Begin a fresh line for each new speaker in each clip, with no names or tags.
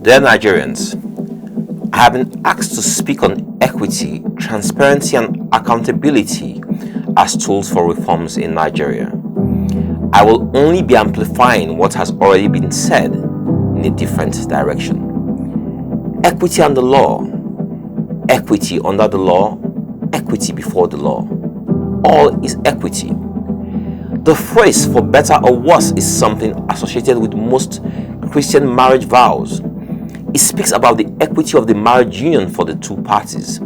Dear Nigerians, I have been asked to speak on equity, transparency, and accountability as tools for reforms in Nigeria. I will only be amplifying what has already been said in a different direction. Equity and the law, equity under the law, equity before the law. All is equity. The phrase "for better or worse" is something associated with most Christian marriage vows. It speaks about the equity of the marriage union for the two parties.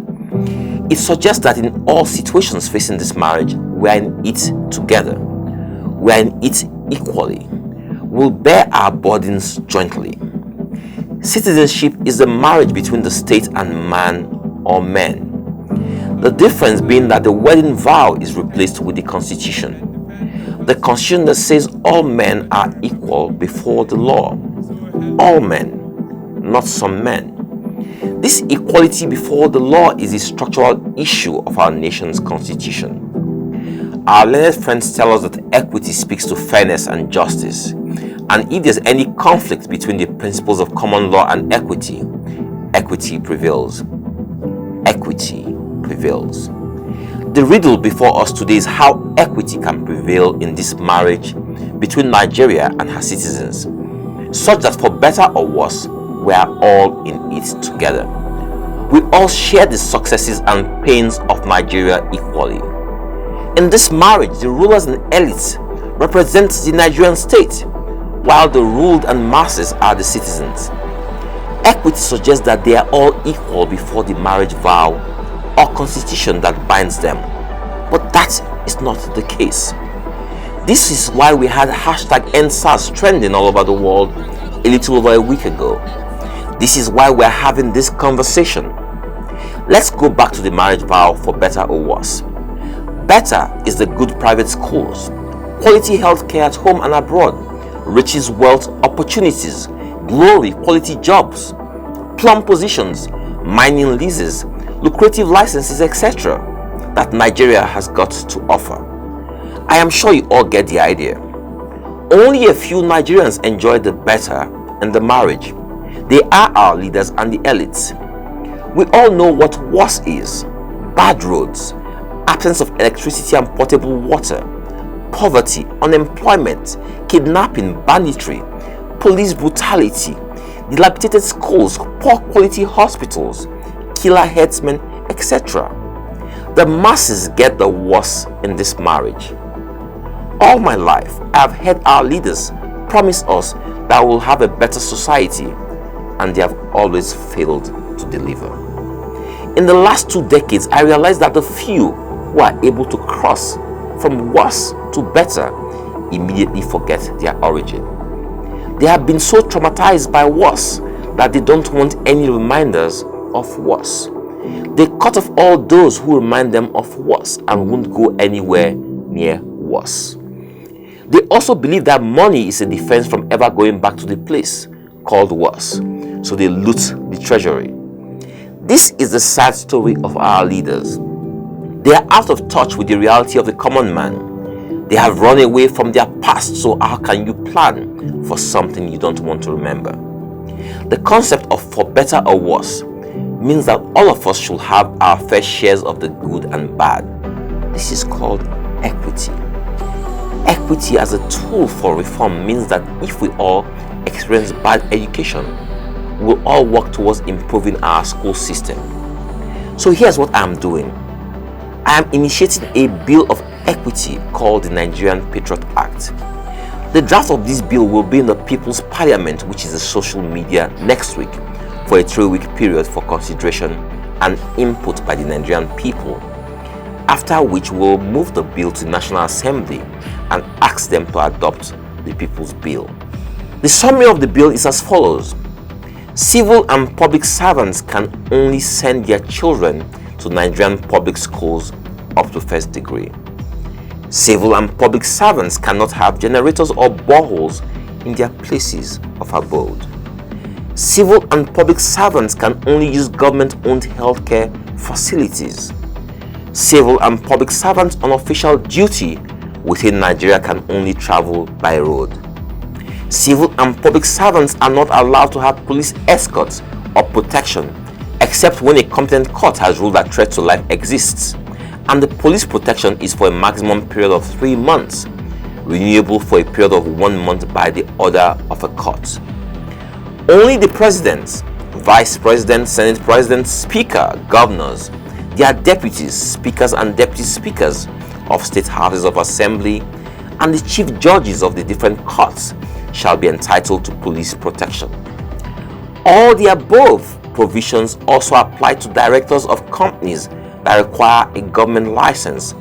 It suggests that in all situations facing this marriage, we are in it together. We are in it equally. We'll bear our burdens jointly. Citizenship is the marriage between the state and man or men. The difference being that the wedding vow is replaced with the constitution. The constitution that says all men are equal before the law. All men, not some men. This equality before the law is a structural issue of our nation's constitution. Our learned friends tell us that equity speaks to fairness and justice, and if there's any conflict between the principles of common law and equity, equity prevails. Equity prevails. The riddle before us today is how equity can prevail in this marriage between Nigeria and her citizens, such that for better or worse, we are all in it together. We all share the successes and pains of Nigeria equally. In this marriage, the rulers and elites represent the Nigerian state, while the ruled and masses are the citizens. Equity suggests that they are all equal before the marriage vow or constitution that binds them. But that is not the case. This is why we had #EndSARS trending all over the world a little over a week ago. This is why we're having this conversation. Let's go back to the marriage vow for better or worse. Better is the good private schools, quality healthcare at home and abroad, riches, wealth, opportunities, glory, quality jobs, plum positions, mining leases, lucrative licenses, etc. that Nigeria has got to offer. I am sure you all get the idea. Only a few Nigerians enjoy the better in the marriage. They are our leaders and the elites. We all know what worse is: bad roads, absence of electricity and potable water, poverty, unemployment, kidnapping, banditry, police brutality, dilapidated schools, poor quality hospitals, killer headsmen, etc. The masses get the worst in this marriage. All my life, I have heard our leaders promise us that we'll have a better society, and they have always failed to deliver. In the last 2 decades, I realized that the few who are able to cross from worse to better immediately forget their origin. They have been so traumatized by worse that they don't want any reminders of worse. They cut off all those who remind them of worse and won't go anywhere near worse. They also believe that money is a defense from ever going back to the place called worse, so they loot the treasury. This is the sad story of our leaders. They are out of touch with the reality of the common man. They have run away from their past, so how can you plan for something you don't want to remember? The concept of for better or worse means that all of us should have our fair shares of the good and bad. This is called equity. Equity as a tool for reform means that if we all experience bad education, we'll all work towards improving our school system. So here's what I'm doing. I am initiating a bill of equity called the Nigerian Patriot Act. The draft of this bill will be in the People's Parliament, which is the social media, next week for a 3-week period for consideration and input by the Nigerian people, after which we'll move the bill to the National Assembly and ask them to adopt the People's Bill. The summary of the bill is as follows. Civil and public servants can only send their children to Nigerian public schools up to first degree. Civil and public servants cannot have generators or boreholes in their places of abode. Civil and public servants can only use government-owned healthcare facilities. Civil and public servants on official duty within Nigeria can only travel by road. Civil and public servants are not allowed to have police escorts or protection except when a competent court has ruled that threat to life exists, and the police protection is for a maximum period of 3 months, renewable for a period of 1 month by the order of a court. Only the president, vice president, senate president, speaker, governors, their deputies, speakers and deputy speakers of state houses of assembly, and the chief judges of the different courts shall be entitled to police protection. All the above provisions also apply to directors of companies that require a government license,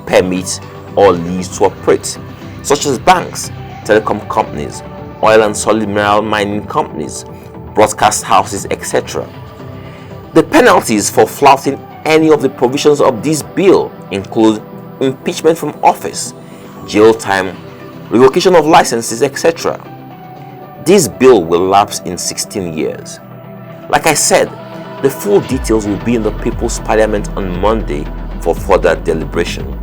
permit, or lease to operate, such as banks, telecom companies, oil and solid mineral mining companies, broadcast houses, etc. The penalties for flouting any of the provisions of this bill include impeachment from office, jail time, revocation of licenses, etc. This bill will lapse in 16 years. Like I said, the full details will be in the People's Parliament on Monday for further deliberation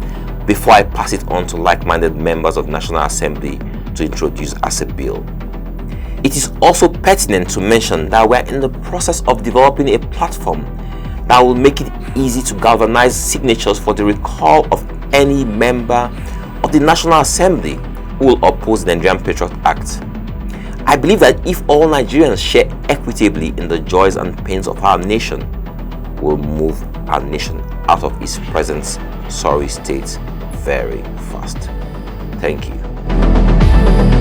before I pass it on to like-minded members of the National Assembly to introduce as a bill. It is also pertinent to mention that we are in the process of developing a platform that will make it easy to galvanize signatures for the recall of any member of the National Assembly who will oppose the Nigerian Patriot Act. I believe that if all Nigerians share equitably in the joys and pains of our nation, we'll move our nation out of its present sorry state very fast. Thank you.